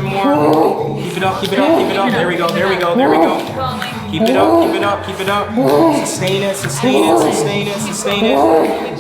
more. Keep it up, keep it up, keep it up. There we go, there we go, there we go. Keep it up, keep it up, keep it up. Sustain it, sustain it, sustain it, sustain it.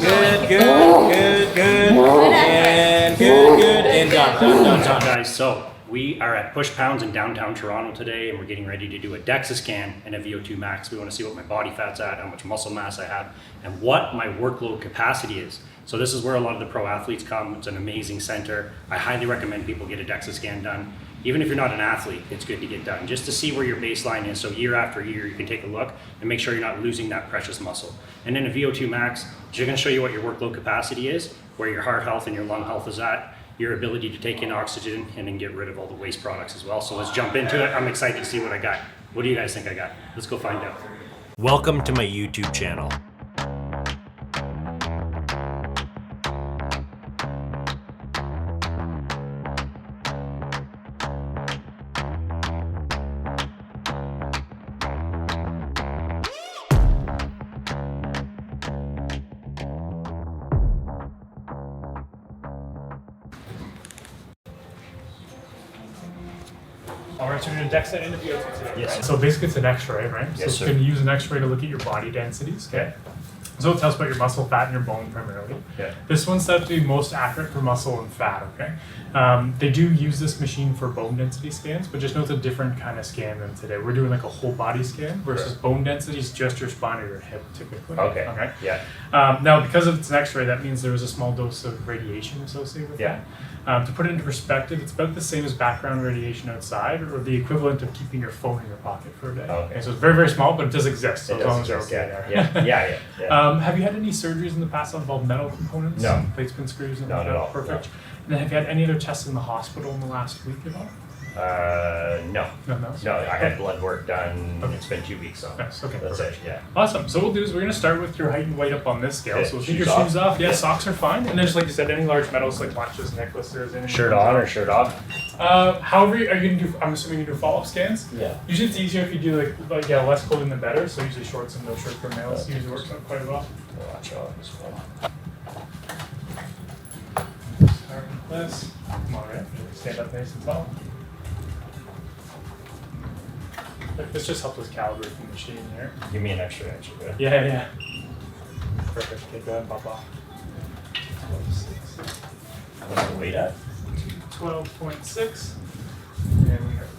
Good, good, good, good. And good, good, and done, done, done, done. Guys, so we are at PushPounds in downtown Toronto today, and we're getting ready to do a Dexa scan and a VO2 max. We want to see what my body fat's at, how much muscle mass I have, and what my workload capacity is. So this is where a lot of the pro athletes come. It's an amazing center. I highly recommend people get a Dexa scan done. Even if you're not an athlete, it's good to get done just to see where your baseline is. So year after year, you can take a look and make sure you're not losing that precious muscle. And then a VO2 max is going to show you what your workload capacity is, where your heart health and your lung health is at, your ability to take in oxygen, and then get rid of all the waste products as well. So let's jump into it. I'm excited to see what I got. What do you guys think I got? Let's go find out. Welcome to my YouTube channel. All right, so we're doing a Dexa and a VO2 today. Yes. Right? So basically it's an X-ray, right? Yes, so it's sir. going to use an X-ray to look at your body densities, okay? So it tells about your muscle fat and your bone primarily. Yeah. This one's said to be most accurate for muscle and fat, okay? They do use this machine for bone density scans, but just know it's a different kind of scan than today. We're doing like a whole body scan versus bone density is just your spine or your hip typically. Okay. Okay. Yeah. Now, because it's an X-ray, that means there is a small dose of radiation associated with that. To put it into perspective, it's about the same as background radiation outside, or the equivalent of keeping your phone in your pocket for a day. Okay. So it's very, very small, but it does exist. So It as long does as you're exist, okay yeah. there. Yeah. Have you had any surgeries in the past that involve metal components? No. Plates, pin screws, and Not at all, Perfect. And then have you had any other tests in the hospital in the last week at all? No. No. I had blood work done. Okay. It's been 2 weeks, so Nice. Okay. that's Perfect. it. Yeah. Awesome. So what we'll do is we're going to start with your height and weight up on this scale. Okay, So we'll take your shoes off? shoes off. Yeah, Yeah. socks are fine. And then just like you said, any large metals like watches, necklaces, anything. Shirt on or shirt off? However, are you going to do? I'm assuming you do follow-up scans. Yeah. Usually it's easier if you do like less clothing the better. So usually shorts and no shirt for males usually works out quite well. Watch out as well. Start with this. Come on, right? Stand up nice and tall. This just helps us calibrate the machine here. Give me an extra, good. Yeah. Perfect. Okay, go ahead and pop off. What's the weight at? 12.6. And we have.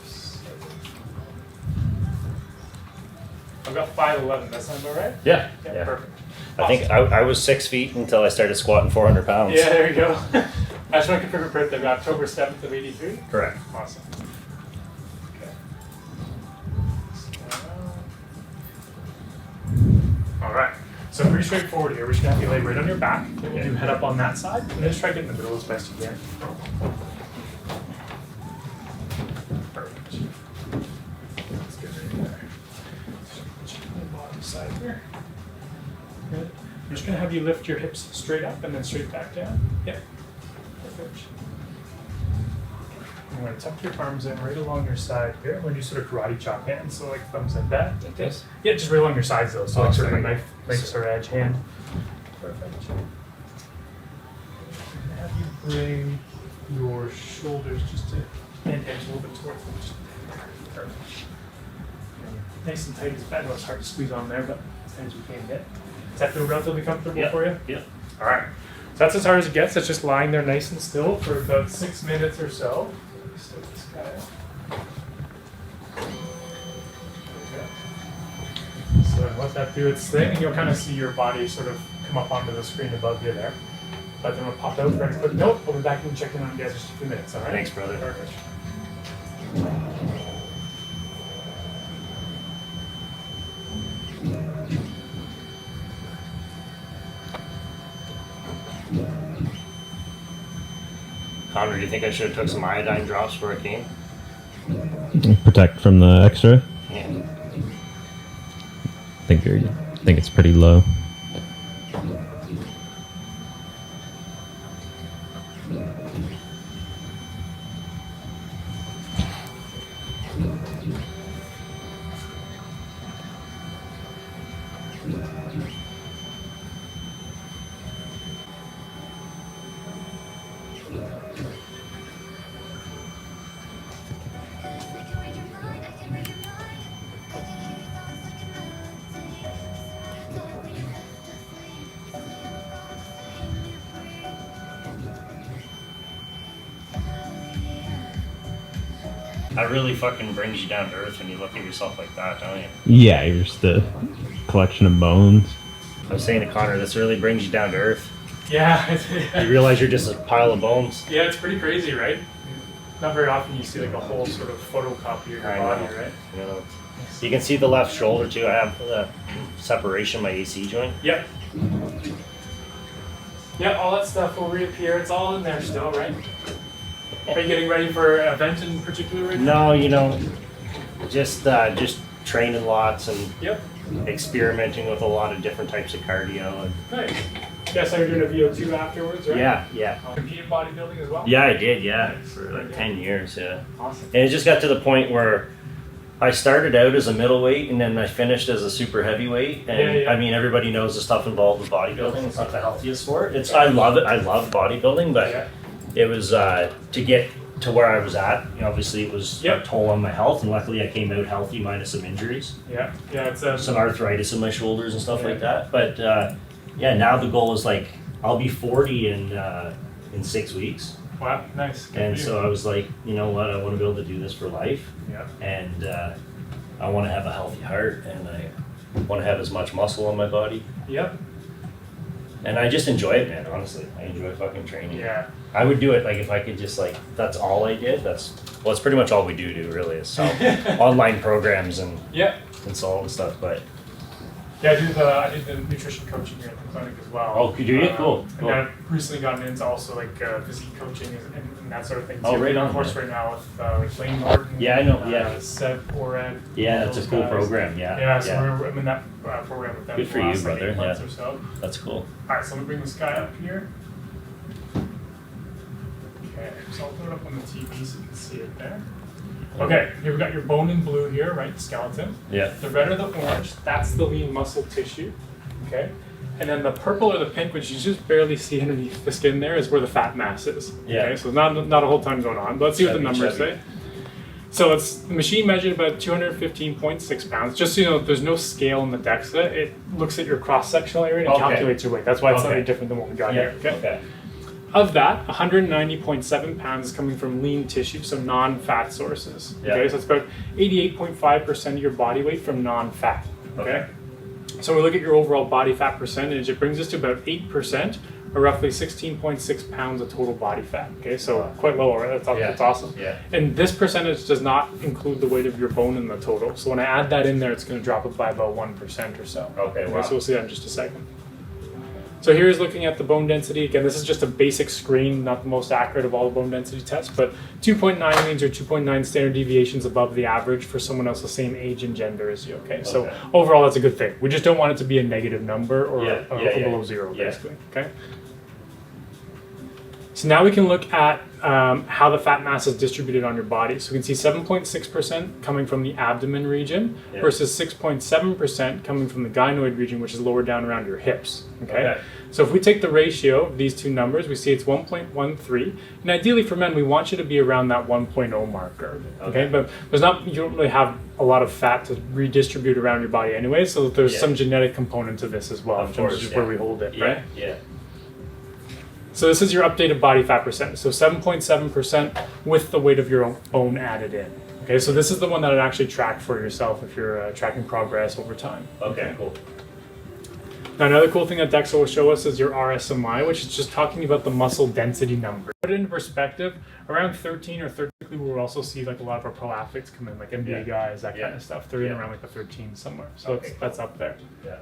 I've got 5'11". That sound about right? Yeah. Perfect. I think I was 6 feet until I started squatting 400 pounds. Yeah, there you go. I just want to confirm your birthday. October 7th of 83? Correct. Awesome. Okay. All right. So pretty straightforward here. We're just going to have you lay right on your back. Then we'll do head up on that side. And then just try to get in the middle as best you can. Perfect. That's good right there. Just on the bottom side here. Good. I'm just going to have you lift your hips straight up and then straight back down. Yep. Perfect. I'm going to tuck your arms in right along your side here. I'm going to do sort of karate chop hands, so like thumbs like that. Like this? Yeah, just right along your sides though, so Oh, like sort of sorry. a knife or edge hand. Perfect. And have you bring your shoulders just to and edge a little bit towards them. Perfect. Nice and tight as bad. I know it's hard to squeeze on there, but as tight as we can get. Does that feel relatively comfortable for you? Yeah. All right. So that's as hard as it gets. That's just lying there nice and still for about 6 minutes or so. Let me stick this guy up. Okay. So let that do its thing, and you'll kind of see your body sort of come up onto the screen above you there. But then we'll pop out very quick note. We'll be back and check in on you guys in just a few minutes. All right? Thanks, brother. Perfect. Connor, do you think I should have took some iodine drops before I came? Protect from the X-ray. Yeah. I think it's pretty low. That really fucking brings you down to earth when you look at yourself like that, don't you? Yeah, you're just a collection of bones. I was saying to Connor, this really brings you down to earth. Yeah. You realize you're just a pile of bones. Yeah, it's pretty crazy, right? Not very often you see like a whole sort of photocopy of your body, right? You know, you can see the left shoulder too. I have the separation of my AC joint. Yep. Yeah, all that stuff will reappear. It's all in there still, right? Are you getting ready for an event in particular right now? No, you know, just training lots and Yep. experimenting with a lot of different types of cardio. And Nice. Yeah, so you're doing a VO2 afterwards, right? yeah. Compete in bodybuilding as well? Yeah, I did, yeah, for like 10 years, yeah. Awesome. And it just got to the point where I started out as a middleweight and then I finished as a super heavyweight. And Yeah. I mean, everybody knows the stuff involved with bodybuilding. It's not the healthiest sport. I love it. I love bodybuilding, but Yeah. it was to get to where I was at. You know, obviously, it was Yep. a toll on my health, and luckily, I came out healthy minus some injuries, Yeah, it's some arthritis in my shoulders and stuff Yeah. like that. But yeah, now the goal is like I'll be 40 in 6 weeks. wow, nice. Good And for you. so I was like, you know what, I want to be able to do this for life, Yeah. and I want to have a healthy heart, and I want to have as much muscle on my body, Yep. and I just enjoy it, man. Honestly, I enjoy fucking training. Yeah. I would do it like if I could just like that's all I did. It's pretty much all we do really is sell online programs and Yep. consult and stuff. But Yeah, I did the nutrition coaching here at the clinic as well. Oh, do you? Cool, cool. And I've recently gotten into also like physique coaching and that sort of thing too. Oh, right I'm on, of course man. right now with like Lane Norton. Yeah, I know, yeah. Seb Orad. yeah, that's a those cool guys. program. Yeah, Yeah, so I'm in that program with them Good for for the you, last like, brother, 8 months yeah. or so. that's cool. Alright, so I'm gonna bring this guy up here. Okay, so I'll put it up on the TV so you can see it there. Okay, here we got your bone in blue here, right? The skeleton. Yeah. The red or the orange, that's the lean muscle tissue. Okay. And then the purple or the pink, which you just barely see underneath the skin there, is where the fat mass is. Yeah. Okay, so not a whole ton going on. But let's see what the Chubby, numbers chubby. say. So the machine measured about 215.6 pounds. Just so you know, there's no scale in the Dexa. It looks at your cross-sectional area and Okay. calculates your weight. That's why it's Okay. slightly different than what we got Yeah. here. Okay. Of that, 190.7 pounds is coming from lean tissue, so non-fat sources. Yeah. Okay, so it's about 88.5% of your body weight from non-fat. Okay. So we look at your overall body fat percentage, it brings us to about 8%, or roughly 16.6 pounds of total body fat. Okay, so quite low, right? That's awesome. Yeah. And this percentage does not include the weight of your bone in the total. So when I add that in there, it's going to drop it by about 1% or so. Okay, wow. So we'll see that in just a second. So here's looking at the bone density. Again, this is just a basic screen, not the most accurate of all the bone density tests, but 2.9 means you're 2.9 standard deviations above the average for someone else the same age and gender as you, okay? So Okay. overall, that's a good thing. We just don't want it to be a negative number or Yeah, or yeah, below yeah. zero, Yeah. basically, okay? So now we can look at how the fat mass is distributed on your body. So we can see 7.6% coming from the abdomen region Yeah. versus 6.7% coming from the gynoid region, which is lower down around your hips. Okay? Okay. So if we take the ratio of these two numbers, we see it's 1.13. And ideally for men, we want you to be around that 1.0 marker. Okay? But you don't really have a lot of fat to redistribute around your body anyway, so there's Yeah. some genetic component to this as well, Of in terms of course, just yeah. where we hold it, Yeah. right? Yeah. So this is your updated body fat percentage. So 7.7% with the weight of your own bone added in. Okay, so this is the one that I'd actually track for yourself if you're tracking progress over time. Okay. Cool. Now another cool thing that Dexa will show us is your RSMI, which is just talking about the muscle density number. Put it into perspective, around 13 or 13, we'll also see like a lot of our pro athletes come in, like NBA guys, that kind of stuff. They're in Yeah. around like the 13 somewhere. So Okay, that's up there. Yeah.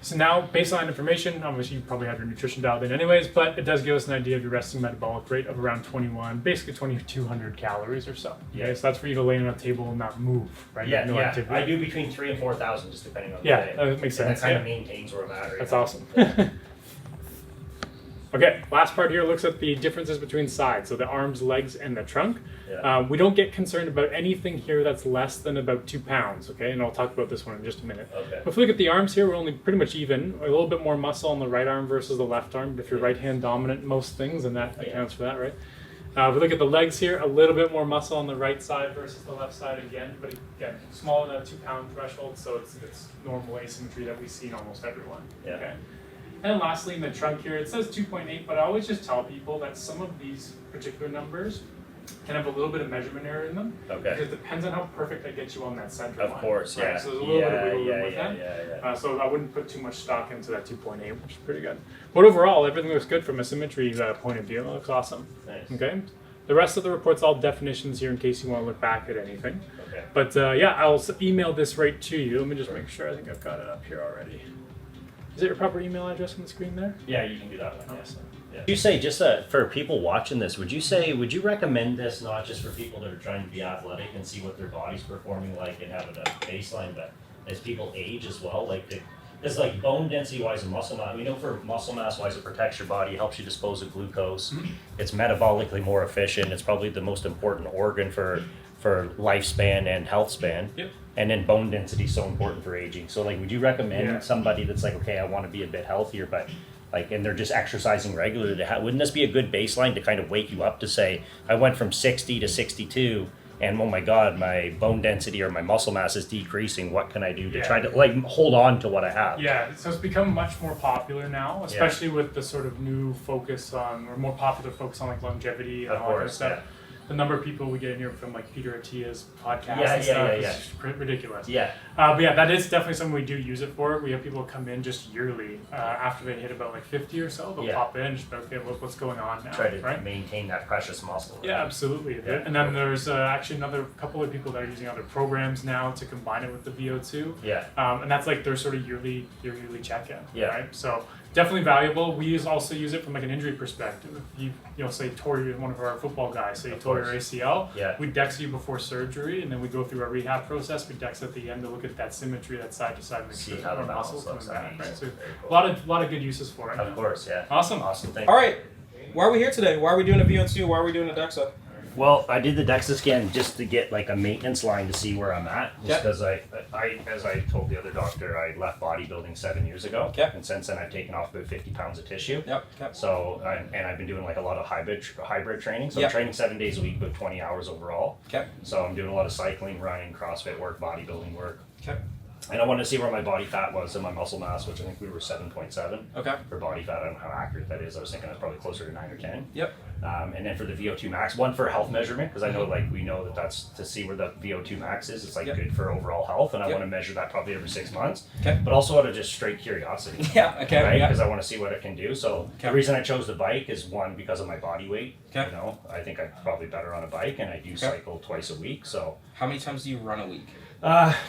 So now, baseline information, obviously you probably have your nutrition dialed in anyways, but it does give us an idea of your resting metabolic rate of around basically 2,200 calories or so. Okay, Yeah. so that's for you to lay on a table and not move, right? Yeah, No yeah. activity. I do between 3,000 and 4,000, just depending on the Yeah, day. that makes And sense. that kind Yeah. of maintains where I'm at right That's now. awesome. Okay, last part here looks at the differences between sides, so the arms, legs, and the trunk. Yeah. We don't get concerned about anything here that's less than about 2 pounds, okay? And I'll talk about this one in just a minute. Okay. If we look at the arms here, we're only pretty much even. A little bit more muscle on the right arm versus the left arm. But if you're right hand dominant in most things, then that accounts for that, right? If we look at the legs here, a little bit more muscle on the right side versus the left side again. But again, smaller than a 2 pound threshold, so it's normal asymmetry that we see in almost everyone. Yeah. Okay. And lastly, in the trunk here, it says 2.8, but I always just tell people that some of these particular numbers can have a little bit of measurement error in them. Okay. Because it depends on how perfect I get you on that center Of line. course, right? yeah. So there's a little bit of wiggle room yeah, with yeah, that. yeah. So I wouldn't put too much stock into that 2.8, which is pretty good. But overall, everything looks good from a symmetry point of view. It looks awesome. Nice. Okay. The rest of the report's all definitions here in case you want to look back at anything. Okay. But yeah, I'll email this right to you. Let me just make sure. I think I've got it up here already. Is it your proper email address on the screen there? Yeah, you can do that one. Yes. Awesome. Yeah. Would you say, just for people watching this, would you recommend this not just for people that are trying to be athletic and see what their body's performing like and have a baseline, but as people age as well, it's like bone density wise and muscle mass. We know for muscle mass wise, it protects your body, helps you dispose of glucose. It's metabolically more efficient. It's probably the most important organ for lifespan and health span. Yep. And then bone density is so important for aging. So would you recommend somebody that's like, okay, I want to be a bit healthier, but and they're just exercising regularly, wouldn't this be a good baseline to kind of wake you up to say, I went from 60 to 62 and oh my God, my bone density or my muscle mass is decreasing. What can I do to try to hold on to what I have? Yeah, so it's become much more popular now, especially with the sort of new focus on, or more popular focus on longevity and all that kind of stuff. Yeah. The number of people we get in here from Peter Attia's podcast is ridiculous. Yeah. But yeah, that is definitely something we do use it for. We have people come in just yearly after they hit about 50 or so. They'll pop in and just be, okay, what's going on now? Try to maintain that precious muscle. Right? Yeah, absolutely. Yeah. And then there's actually another couple of people that are using other programs now to combine it with the VO2. Yeah. And that's their sort of yearly check-in. Yeah. Right. So definitely valuable. We also use it from an injury perspective. If you say tore one of our football guys, say you tore your ACL, we Dexa you before surgery, and then we go through our rehab process. We Dexa at the end to look at that symmetry, that side to side, make sure that our muscles coming back. Right. So a lot of good uses for it. Of course, yeah. Awesome. Thank All right. Why are we here today? Why are we doing a VO2? Why are we doing a Dexa? Well, I did the Dexa scan just to get a maintenance line to see where I'm at. Just because I, as I told the other doctor, I left bodybuilding 7 years ago. Okay. And since then, I've taken off about 50 pounds of tissue. Yep. Okay. So, and I've been doing a lot of hybrid training. So I'm training 7 days a week, about 20 hours overall. Okay. So I'm doing a lot of cycling, running, CrossFit work, bodybuilding work. Okay. And I wanted to see where my body fat was and my muscle mass, which I think we were 7.7. Okay. For body fat, I don't know how accurate that is. I was thinking that's probably closer to 9 or 10. Yep. And then for the VO2 max, one for health measurement, because I know we know that's to see where the VO2 max is. It's good for overall health, and I want to measure that probably every 6 months. Okay. But also out of just straight curiosity. Yeah. Okay. Right? Yeah. Because I want to see what it can do. So the reason I chose the bike is one, because of my body weight. Okay. I think I'm probably better on a bike, and I do cycle twice a week. So how many times do you run a week?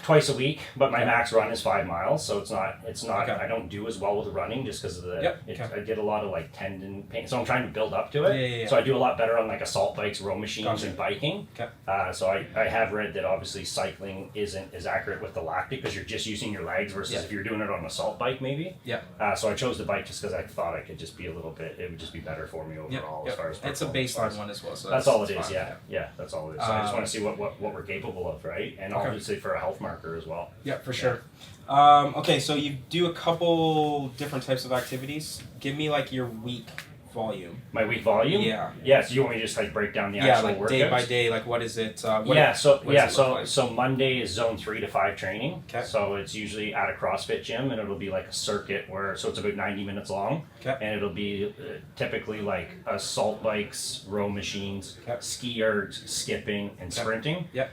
Twice a week, but my max run is 5 miles, so it's not. I don't do as well with running just because of the. I get a lot of tendon pain, so I'm trying to build up to it. Yeah. So I do a lot better on assault bikes, row machines, and biking. Okay. So I have read that obviously cycling isn't as accurate with the lactic because you're just using your legs versus if you're doing it on an assault bike maybe. Yeah. So I chose the bike just because I thought I could just be a little bit. It would just be better for me overall as far as. It's a baseline one as well. So that's all it is. Yeah. That's all it is. So I just want to see what we're capable of, right? And obviously for a health marker as well. Yeah, for sure. Okay, so you do a couple different types of activities. Give me your week volume. My week volume? Yeah. Yeah, so you want me to just break down the actual workouts? Day by day, what is it? So Monday is zone 3 to 5 training. Okay. So it's usually at a CrossFit gym, and it'll be a circuit so it's about 90 minutes long. Okay. And it'll be typically assault bikes, row machines, ski ergs, skipping, and sprinting. Yep.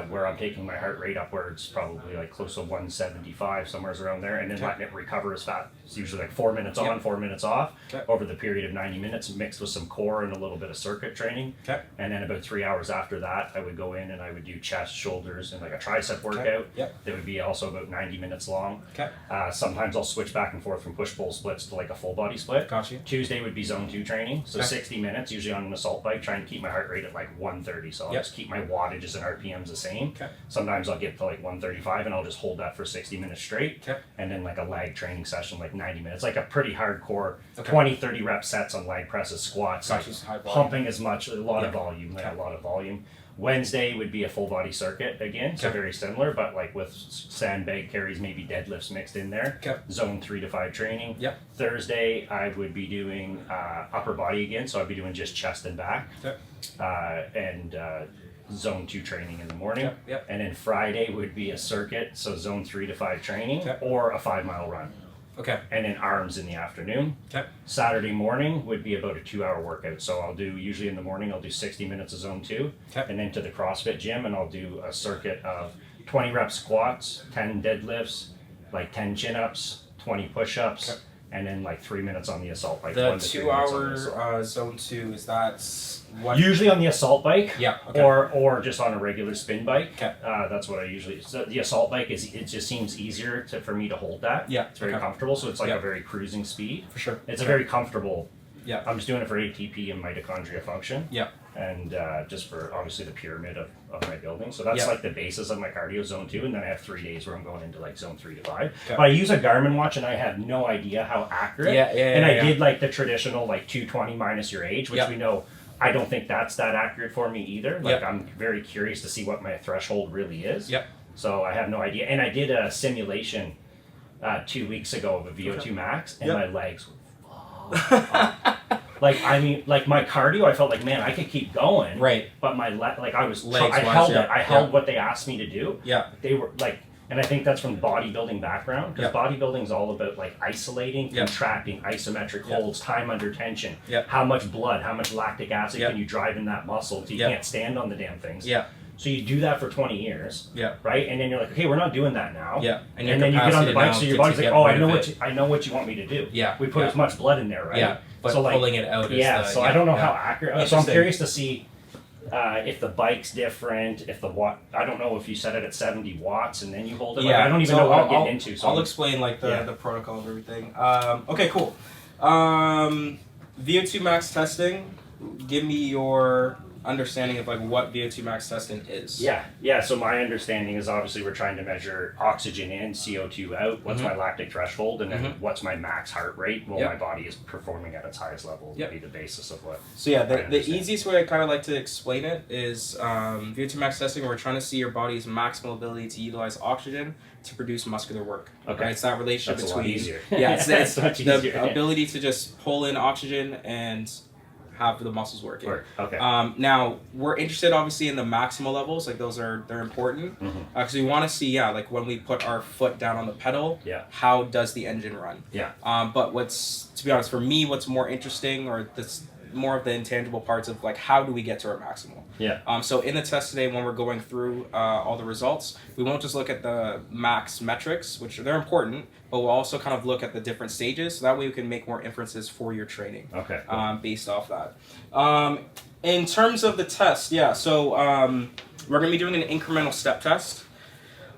Where I'm taking my heart rate upwards, probably close to 175, somewhere around there, and then letting it recover as fast. It's usually 4 minutes on, 4 minutes off over the period of 90 minutes, mixed with some core and a little bit of circuit training. Okay. And then about 3 hours after that, I would go in and I would do chest, shoulders, and a tricep workout. Yep. That would be also about 90 minutes long. Okay. Sometimes I'll switch back and forth from push-pull splits to a full body split. Gotcha. Tuesday would be zone 2 training, so 60 minutes, usually on an assault bike, trying to keep my heart rate at 130. So I'll just keep my wattages and RPMs the same. Okay. Sometimes I'll get to 135 and I'll just hold that for 60 minutes straight. Okay. And then a leg training session, 90 minutes, a pretty hardcore 20-30 rep sets on leg presses, squats, pumping as much, a lot of volume, a lot of volume. Wednesday would be a full body circuit again, so very similar, but with sandbag carries, maybe deadlifts mixed in there. Okay. Zone 3 to 5 training. Yep. Thursday I would be doing upper body again, so I'd be doing just chest and back. Okay. Zone 2 training in the morning. Yep. And then Friday would be a circuit, so zone 3 to 5 training or a 5 mile run. Okay. and then arms in the afternoon. Okay. Saturday morning would be about a 2-hour workout. So I'll do, usually in the morning, I'll do 60 minutes of zone 2, Okay. and then to the CrossFit gym, and I'll do a circuit of 20 rep squats, 10 deadlifts, like 10 chin-ups, 20 push-ups, Okay. and then like 3 minutes on the assault bike. The 1 to 3 minutes on the 2 assault. hour zone 2, is that what? Usually on the assault bike, Yeah, okay. or just on a regular spin bike. Okay. That's what I usually. So the assault bike it just seems easier for me to hold that. Yeah, it's very okay. comfortable. So it's like Yeah. a very cruising speed. For sure. It's a very comfortable. Yeah. I'm just doing it for ATP and mitochondria function. Yeah. And just for obviously the pyramid of my building. So that's Yeah. like the basis of my cardio zone 2, and then I have 3 days where I'm going into like zone 3 to 5. Okay. But I use a Garmin watch and I have no idea how accurate. Yeah, And I yeah. did like the traditional like 220 minus your age, which Yeah. we know I don't think that's that accurate for me either. Like Yeah. I'm very curious to see what my threshold really is. Yep. So I have no idea. And I did a simulation 2 weeks ago of a VO2 max, and Yep. my legs were like, I mean, like my cardio, I felt like, man, I could keep going. Right. But my like I was, Legs I wise, held yeah, it. I held yeah. what they asked me to do. Yeah. They were like, and I think that's from bodybuilding background, because Yeah. bodybuilding is all about like isolating, Yeah. contracting, isometric Yeah. holds, time under tension, Yeah. how much blood, how much lactic acid Yeah. can you drive in that muscle so you Yeah. can't stand on the damn things. Yeah. So you do that for 20 years. Yeah. Right? And then you're like, okay, we're not doing that now. Yeah. And, your then you get on the capacity bike, now so your to body's like, get oh, rid I know of what it. I know what you want me to do. Yeah, We put yeah. as much blood in there, right? Yeah. But so like, pulling it out is yeah. the, So yeah, I don't know yeah. how accurate. So I'm Interesting. curious to see if the bike's different, if the watt. I don't know if you set it at 70 watts and then you hold it. Like, I don't even know what I'm getting into. So I'll explain like Yeah. the protocol of everything. Okay, cool. VO2 max testing. Give me your understanding of like what VO2 max testing is. Yeah. So my understanding is obviously we're trying to measure oxygen in, CO2 out. What's my lactic threshold, and then what's my max heart rate? Well, Yep. my body is performing at its highest level. Would Yep. be the basis of what. So yeah, I the understand. easiest way I kind of like to explain it is VO2 max testing. We're trying to see your body's maximal ability to utilize oxygen to produce muscular work. Okay. Right? It's that relationship That's a lot between easier. yeah, it's It's much the easier, yeah. ability to just pull in oxygen and have the muscles working. Work. Okay. Now we're interested obviously in the maximal levels, like they're important because we want to see like when we put our foot down on the pedal, Yeah. how does the engine run? Yeah. But to be honest, for me, what's more interesting or this more of the intangible parts of like how do we get to our maximal? Yeah. So in the test today, when we're going through all the results, we won't just look at the max metrics, which they're important, but we'll also kind of look at the different stages. So that way we can make more inferences for your training. Okay. Based off that. In terms of the test, so we're going to be doing an incremental step test.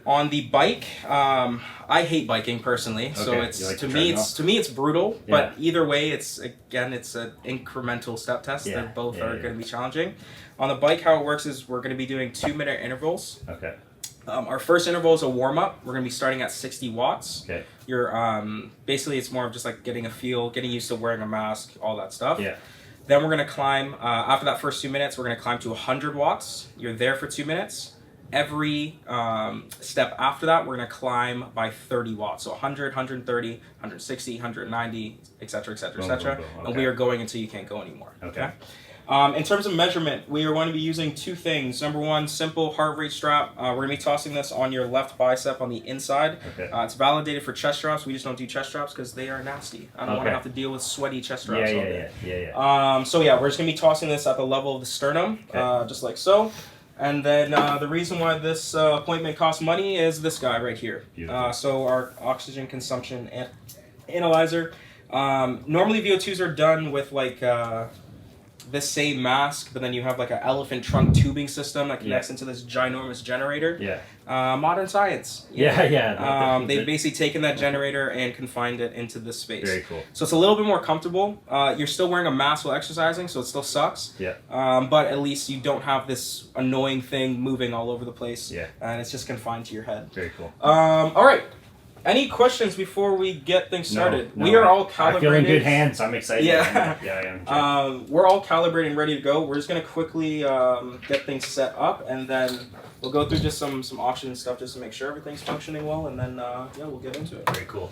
On the bike, I hate biking personally, so Okay, it's you like to the me treadmill? it's brutal. Yeah. But either way, it's an incremental step test. Yeah, They both yeah, are yeah. going to be challenging. On the bike, how it works is we're going to be doing 2-minute intervals. Okay. Our first interval is a warm up. We're going to be starting at 60 watts. Okay. You're basically it's more of just like getting a feel, getting used to wearing a mask, all that stuff. Yeah. Then we're going to climb, after that first 2 minutes, we're going to climb to 100 watts. You're there for 2 minutes. Every step after that, we're going to climb by 30 watts. So 100, 130, 160, 190, et cetera, et cetera, et Boom, cetera. boom, boom. And Okay. we are going until you can't go anymore. Okay. In terms of measurement, we are going to be using 2 things. Number 1, simple heart rate strap. We're going to be tossing this on your left bicep on the inside. Okay. It's validated for chest straps. We just don't do chest straps because they are nasty. I don't want to Okay. have to deal with sweaty chest straps all day. Yeah. So yeah, we're just gonna be tossing this at the level of the sternum, Okay. just like so. And then the reason why this appointment costs money is this guy right here. Beautiful. So our oxygen consumption analyzer. Normally VO2s are done with like this same mask, but then you have like an elephant trunk tubing system that connects into this ginormous generator. Yeah. Modern science. Yeah. They've basically taken that generator and confined it into this space. Very cool. So it's a little bit more comfortable. You're still wearing a mask while exercising, so it still sucks. Yeah. But at least you don't have this annoying thing moving all over the place. Yeah. And it's just confined to your head. Very cool. All right. Any questions before we get things started? No, we are all calibrated. I feel in good hands. I'm excited. Yeah. I am. We're all calibrated and ready to go. We're just gonna quickly get things set up, and then we'll go through just some oxygen stuff just to make sure everything's functioning well, and then we'll get into it. Very cool.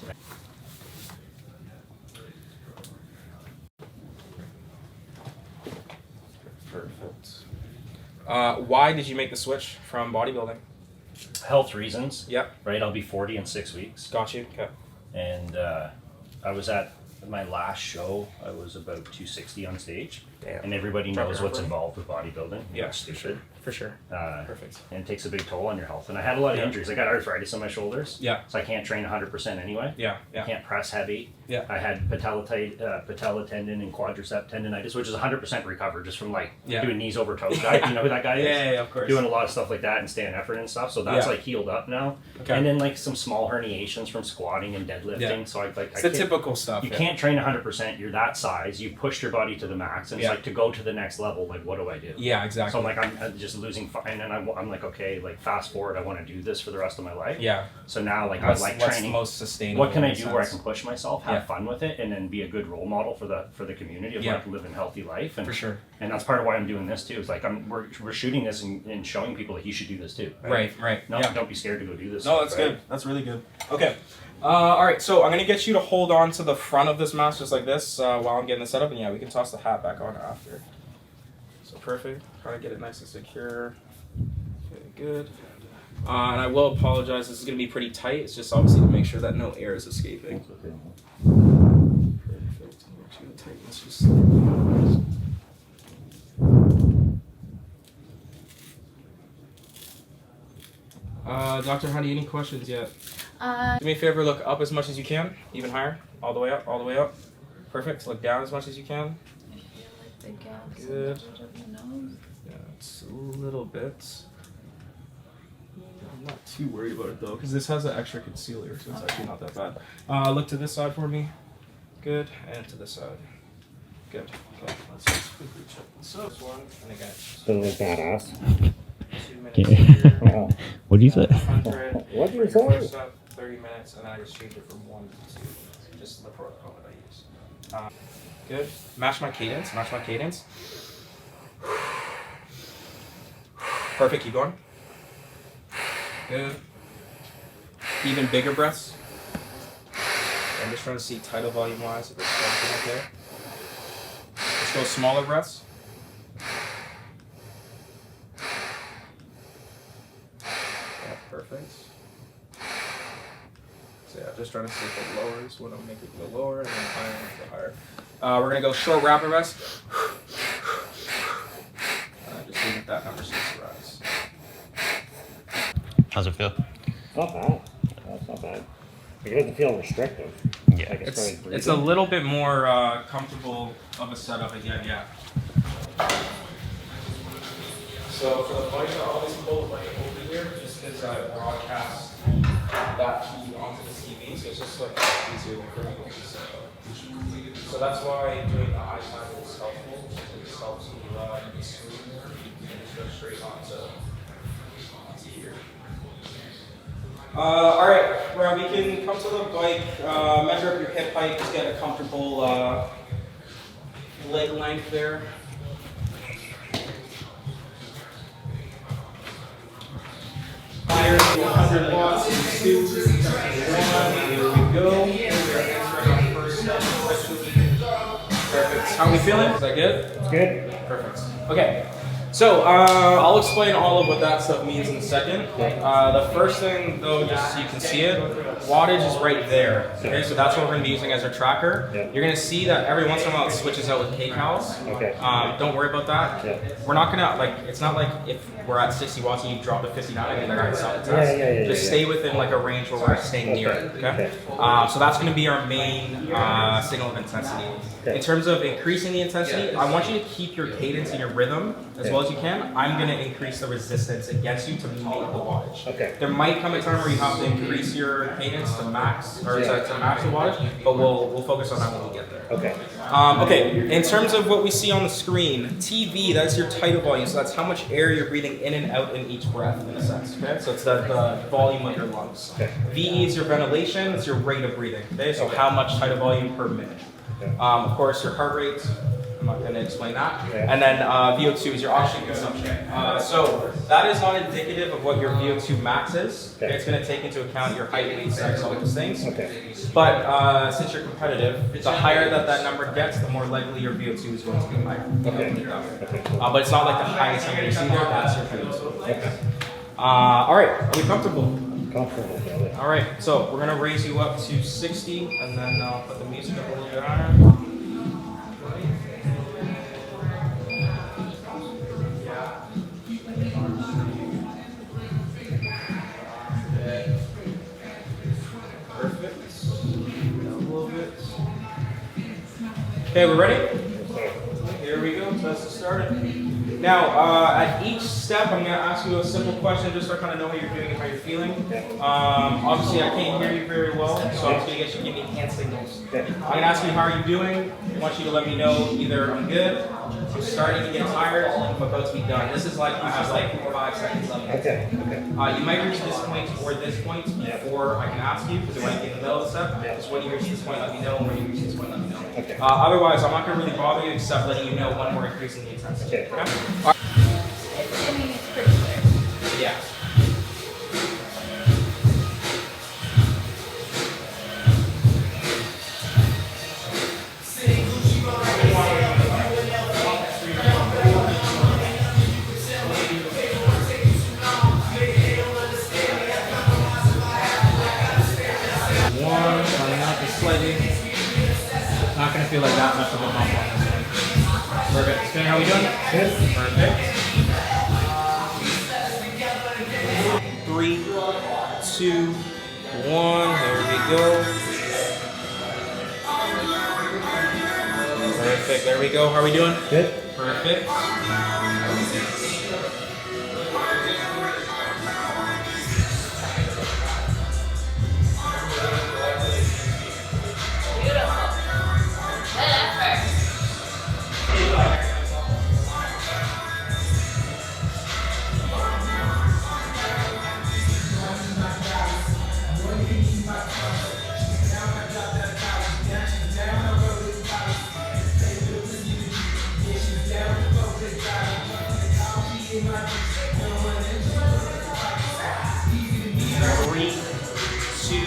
Perfect. Why did you make the switch from bodybuilding? Health reasons. Yep. Right. I'll be 40 in 6 weeks. Got you. Okay. and I was at my last show. I was about 260 on stage. Damn. And everybody knows what's involved with bodybuilding. Yeah, It's stupid. For sure. Perfect. And it takes a big toll on your health. And I had a lot of injuries. I got arthritis on my shoulders. Yeah. So I can't train 100% anyway. Yeah. I can't press heavy. Yeah. I had patella tendon and quadricep tendonitis, which is 100% recovered just from like doing knees over toes. Guy, you know who that guy is? Yeah, of course. Doing a lot of stuff like that and staying effort and stuff. So that's like healed up now. Okay. And then like some small herniations from squatting and deadlifting. Yeah. So I It's the typical stuff. You can't train 100%. You're that size. You pushed your body to the max, and it's like to go to the next level. Like, what do I do? Yeah, exactly. So like I'm just losing, and then I'm like, okay, like fast forward, I want to do this for the rest of my life. Yeah. So now like What's, I like what's training. most sustainable? What can I in a do where I sense? can push myself, have fun with it, and then be a good role model for the community of like living a healthy life? And, For sure. And that's part of why I'm doing this too. Is like we're shooting this and showing people that you should do this too. Right. No, don't be scared to go do this. No, that's good. That's really good. Okay. All right, so I'm going to get you to hold on to the front of this mask just like this while I'm getting this set up, and we can toss the hat back on after. So perfect. Try to get it nice and secure. Okay, good. And I will apologize. This is going to be pretty tight. It's just obviously to make sure that no air is escaping. Perfect. Tightness just. Dr. Honey, any questions yet? Do me a favor, look up as much as you can, even higher, all the way up, all the way up. Perfect. Look down as much as you can. I feel like the gaps Good. in the nose. Yeah, it's a little bit. I'm not too worried about it though, because this has an extra concealer, so it's actually not that bad. Look to this side for me. Good, and to this side. Good. Okay, let's just quickly check this out. This one, and again. Still look badass. 2 minutes here. What'd you say? 100. What did you First say? up, 30 minutes, and then I just change it from 1 to 2. Just the protocol that I use. Good. Match my cadence. Match my cadence. Perfect. Keep going. Good. Even bigger breaths. I'm just trying to see tidal volume wise if it's something okay. Let's go smaller breaths. Yeah, perfect. So yeah, just trying to see if it lowers when I make it go lower and then higher when I go higher. We're gonna go short rapid rest. Just leave it that number 6 rise. How's it feel? Not bad. That's not bad. It doesn't feel restrictive. Yeah. Like it's very It's a little bit more comfortable of a setup again, yeah. So for the bike, I always pull the bike over here just because I broadcast that feed onto the TV, so it's just like easier for me to set up. So that's why doing the iPad is helpful. It just helps you get the screen there. You can just go straight onto here. All right, Rob, we can come to the bike, measure up your hip height, just get a comfortable leg length there. Fire to 100 watts, 2, 1, here we go. Perfect. How are we feeling? Is that good? It's good. Perfect. Okay. So I'll explain all of what that stuff means in a second. The first thing, though, just so you can see it, wattage is right there. Okay, so that's what we're going to be using as our tracker. You're going to see that every once in a while it switches out with kcals. Okay. Don't worry about that. We're not going to, it's not like if we're at 60 watts and you drop to 59 and then stop the test. Just stay within like a range where we're staying near it. Okay. So that's going to be our main signal of intensity. In terms of increasing the intensity, I want you to keep your cadence and your rhythm as well as you can. I'm going to increase the resistance against you to make the wattage. Okay. There might come a time where you have to increase your cadence to max, or to max the wattage, but we'll focus on that when we get there. Okay. Okay, in terms of what we see on the screen, TV, that's your tidal volume, so that's how much air you're breathing in and out in each breath, in a sense, okay? So it's the volume of your lungs. Okay. VE is your ventilation, it's your rate of breathing, okay? So how much tidal volume per minute. Of course, your heart rate, I'm not going to explain that. Okay. And then VO2 is your oxygen consumption. So that is not indicative of what your VO2 max is. Okay. It's going to take into account your height, weight, sex, all those things. Okay. But since you're competitive, the higher that number gets, the more likely your VO2 is going to be higher. Okay. But it's not like the highest number you see there, that's your VO2. Okay. All right, are we comfortable? comfortable with it. All right, so we're gonna raise you up to 60, and then put the music up a little bit higher. Perfect. Down a little bit. Okay, we ready? Here we go. Test is started. Now, at each step, I'm going to ask you a simple question just so I kind of know how you're doing and how you're feeling. Obviously, I can't hear you very well, so I'm just going to get you to give me hand signals. I'm going to ask you how are you doing. I want you to let me know either I'm good, I'm starting to get tired, or I'm about to be done. This is like 5 seconds left. Okay. You might reach this point or this point before I can ask you, because it might be in the middle of the step. Just when you reach this point, let me know, and when you reach this point, let me know. Okay. Otherwise, I'm not going to really bother you except letting you know one more increase in the intensity. Okay. Assuming it's pretty clear. Yeah. One, coming out just slightly. Not going to feel like that much of a bump on this one. Perfect. Spin, how we doing? Good. Perfect. 3, 2, 1. There we go. Perfect. There we go. How are we doing? Good. Perfect. Three, 2,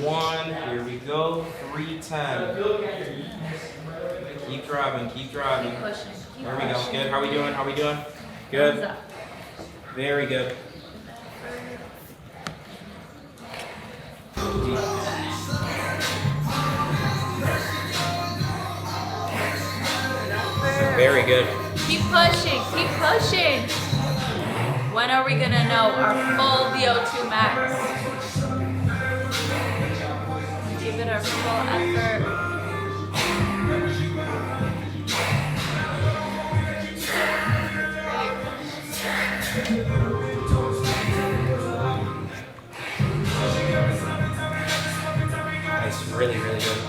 1. Here we go. 3:10. Keep driving. Keep driving. Keep pushing. Keep There we go. pushing. Good. How we doing? How we doing? Thumbs Good. up. Very good. Very good. Keep pushing. Keep pushing. When are we gonna know our full VO2 max? Give it our full effort. Nice. Really, really good.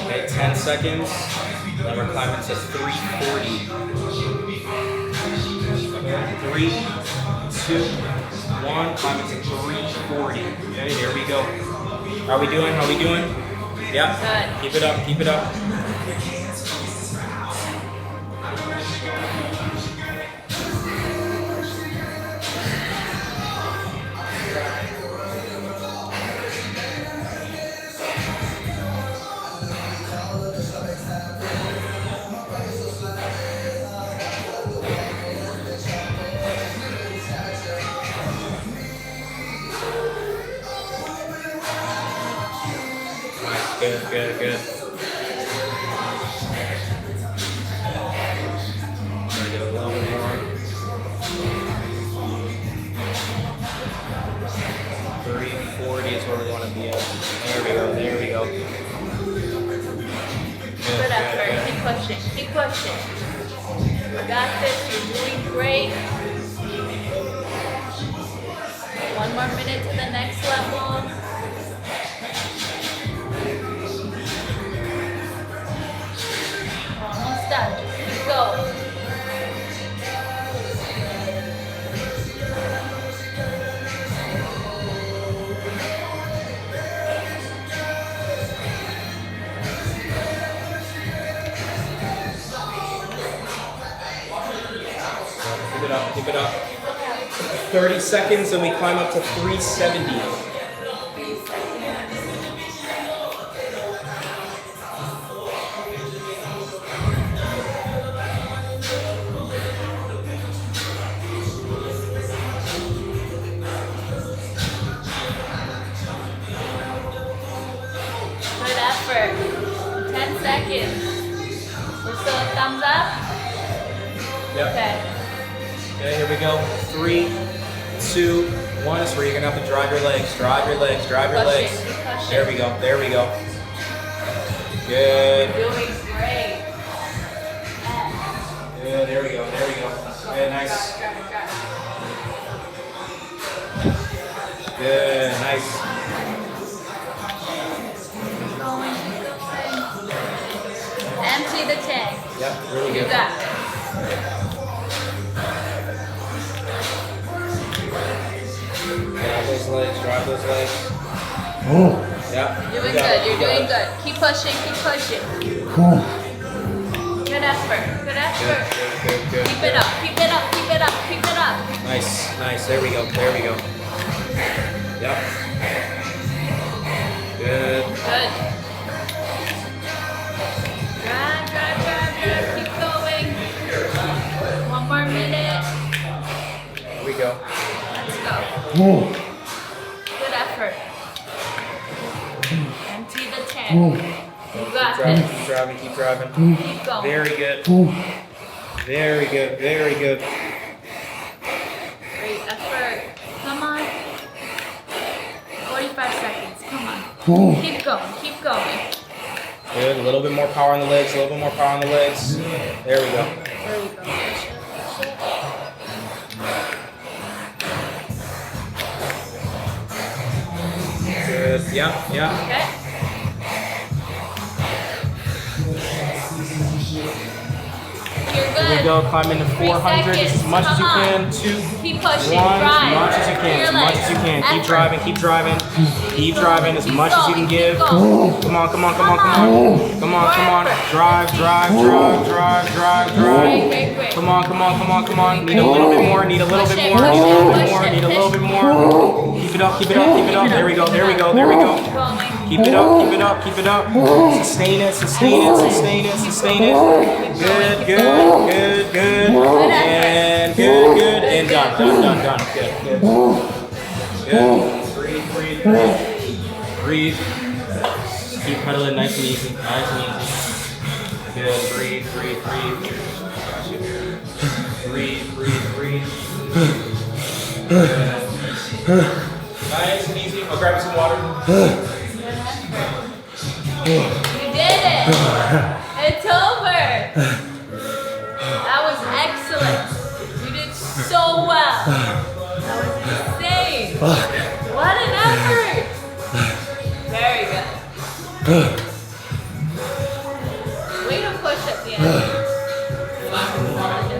Okay, 10 seconds. Then we're climbing to 340. 3, 2, 1. Climbing to 340. Okay, there we go. How we doing? How we doing? Yeah. Good. Keep it up. Keep it up. Good, good, good. Try to get a little bit more. 340 is where we want to be at. There we go, there we go. Good effort. Keep pushing. Keep pushing. You got this. You're doing great. 1 more minute to the next level. Almost done. Keep going. Keep it up, keep it up. 30 seconds and we climb up to 370. seconds. We're still a thumbs up? Yep. Okay. Okay, here we go. 3, 2, 1. It's where you're gonna have to drive your legs. Drive your legs. Drive your Push legs. it, push There it. we go. There we go. Good. Doing great. Good. There we go. There we go. Good. Nice. Good. Nice. Keep going. Empty the tank. Yep. Really You good. got it. Drive those legs. Drive those legs. Yep. Doing You got good. it, You're you got doing it. good. Keep pushing. Keep pushing. Good effort. Good effort. Good. Good. Keep it up. Keep it up. Keep it up. Keep it up. Nice. Nice. There we go. There we go. Yep. Good. Good. Drive. Keep going. 1 more minute. There we go. Let's go. Good effort. Empty the tank. You got Driving, this. keep driving, keep driving. Keep going. Very good. Very good, very good. Great effort. Come on. 45 seconds. Come on. Keep going. Keep going. Good, a little bit more power on the legs, a little bit more power on the legs. There we go. There we go. Push it. Push it. Good, yeah. Okay. You're Here we good. go, climb into 400 just as much as you can. 2, 1, Keep pushing. as Drive. much as you can, as much as you can. Keep driving, keep driving. Keep driving as much as you can give. Come on, come on, come on, come on. Come on, come on. Drive. Great. Come on, come on, come on, come on. Need a little bit more, need a little bit more, need a little bit more, need a little bit more. Keep it up, keep it up, keep it up. There we go, there we go, there we go. Going. Keep it up, keep it up, keep it up. Sustain it, sustain it, sustain it, sustain it. Good, good, good, good. And good, good. And done. Good, good. Good. Breathe. Breathe. Keep pedaling nice and easy, nice and easy. Good, breathe. Breathe. Good. Nice and easy. I'll grab some water. You did it. It's over. That was excellent. You did so well. That was insane. What an effort. Very good. Way to push at the end.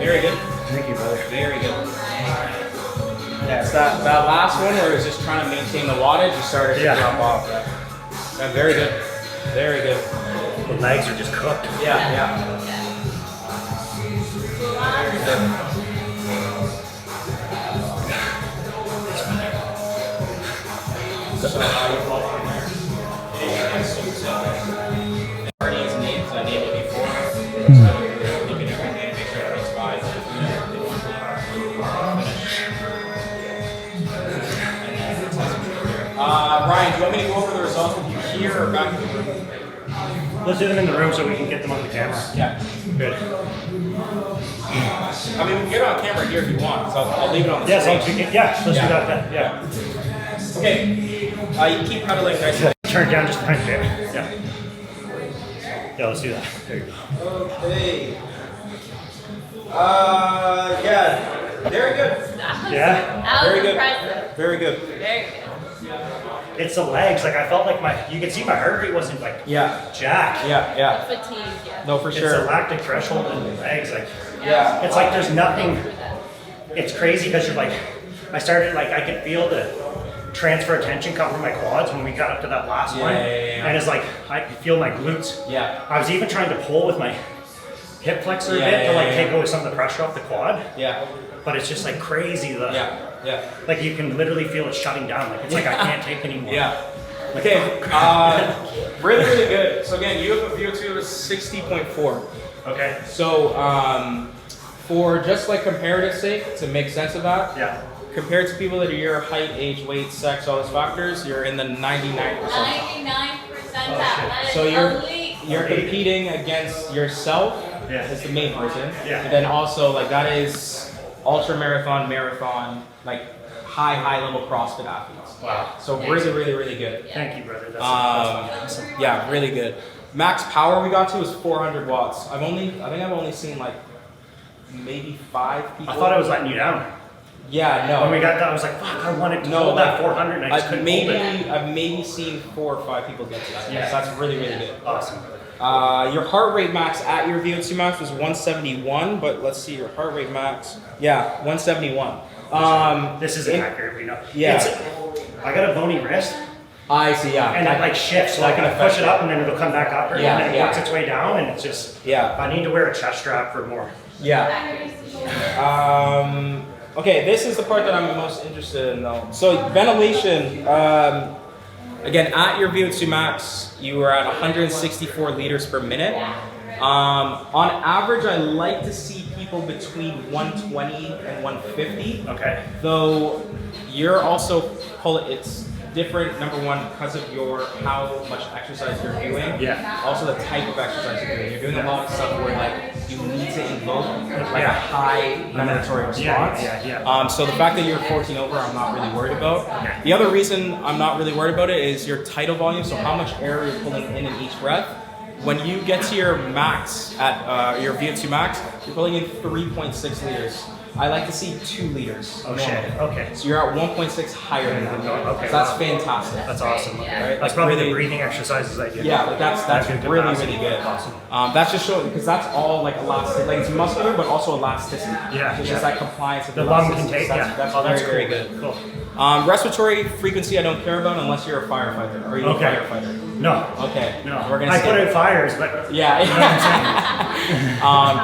Very good. Thank you, brother. Very good. Yeah, it's that last one where it's just trying to maintain the wattage, you started to drop off. Yeah, very good. Very good. The legs are just cooked. Yeah. So how you fall from there? Already is named, so I named it before. Looking every day, make sure everything's fine. Ryan, do you want me to go over the results with you here or back in the room? Let's do them in the room so we can get them on the camera. Yeah. Good. I mean, we can get it on camera here if you want, so I'll leave it on the Yeah, so screen. we can, let's do that then. Yeah. Okay. You keep pedaling nice and Turn down just a tiny bit. Yeah. Yeah, let's do that. There you go. Okay. Yeah. Very good. Yeah? That was Very good. impressive. Very good. Very good. It's the legs. Like I felt like you can see my heart rate wasn't like Yeah. jacked. Yeah. Fatigue, yeah. No, for It's sure. the lactic threshold in the legs. Like Yeah. it's like there's nothing. Through that. It's crazy because you're like, I started like I could feel the transfer of tension come from my quads when we got up to that last one, Yeah. and it's like I could feel my glutes. Yeah. I was even trying to pull with my hip flexor a bit to like take away some of the pressure off the quad, Yeah. but it's just like crazy. Yeah. Like you can literally feel it shutting down. Like it's like I can't take anymore. Yeah. Okay. Really, really good. So again, you have a VO2 of 60.4. Okay. So for just like comparative sake, to make sense of that, Yeah. compared to people that are your height, age, weight, sex, all those factors, you're in the 99%. 99 percentile. That is So you're- elite. you're competing against yourself Yeah. as the main person. Yeah. And then also like that is ultra marathon, like high level CrossFit athletes. Wow. So really good. Thank you, brother. That's awesome. Yeah, really good. Max power we got to was 400 watts. I think I've only seen like maybe 5 people. I thought I was letting you down. Yeah, no. When we got that, I was like, fuck, I wanted to hold that 400 and I just couldn't hold it. I've maybe seen 4 or 5 people get to that. Yeah. So that's really good. Awesome, brother. Your heart rate max at your VO2 max was 171, but let's see your heart rate max. Yeah, 171. This isn't accurate, we know. Yeah. I got a bony wrist, I see, yeah. and it like shifts, so I can push it up and then it'll come back up, and then it works its way down, and it's just, Yeah. I need to wear a chest strap for more. Yeah. Okay, this is the part that I'm most interested in though. So ventilation, again, at your VO2 max, you were at 164 liters per minute. On average, I like to see people between 120 and 150. Okay. Though you're also, it's different, number one, because of how much exercise you're doing. Yeah. Also the type of exercise you're doing. You're doing a lot of stuff where like you need to invoke like a high ventilatory response. So the fact that you're 14 over, I'm not really worried about. The other reason I'm not really worried about it is your tidal volume, so how much air you're pulling in each breath. When you get to your max, at your VO2 max, you're pulling in 3.6 liters. I like to see 2 liters. Oh shit, okay. So you're at 1.6 higher than that. Okay, So that's wow. fantastic. That's awesome. Okay. Right? That's probably the breathing exercises I do. Yeah, like that's good really capacity. good. Awesome. That's just showing, because that's all like elastic, like it's muscular but also elasticity. Yeah, It's just that compliance of The lung can elasticity. take, That's, yeah. that's Oh, that's very cool. good. Cool. Respiratory frequency I don't care about unless you're a firefighter. Are you a firefighter? No. Okay. No. We're gonna I skip put it. out fires, but Yeah.